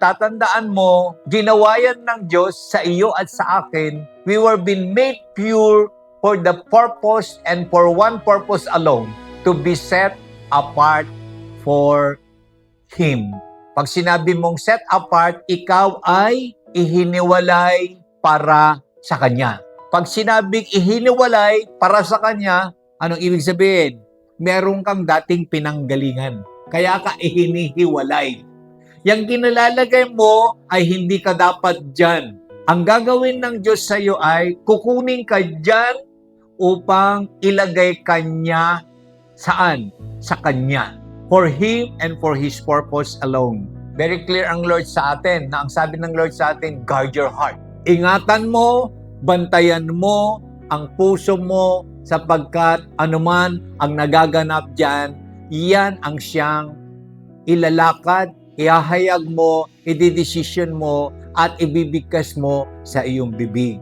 Tatandaan mo, ginawa yan ng Diyos sa iyo at sa akin. We were been made pure for the purpose and for one purpose alone, to be set apart for Him. Pag sinabi mong set apart, ikaw ay ihiniwalay para sa Kanya. Pag sinabing ihiniwalay para sa Kanya, anong ibig sabihin? Meron kang dating pinanggalingan. Kaya ka ihinihiwalay. Yang kinalalagay mo ay hindi ka dapat dyan. Ang gagawin ng Diyos sa iyo ay kukunin ka dyan upang ilagay Kanya saan? Sa Kanya. For Him and for His purpose alone. Very clear ang Lord sa atin na ang sabi ng Lord sa atin, guard your heart. Ingatan mo, bantayan mo ang puso mo sapagkat anuman ang nagaganap dyan, iyan ang siyang ilalakad, ihahayag mo, ididesisyon mo, at ibibigkas mo sa iyong bibig.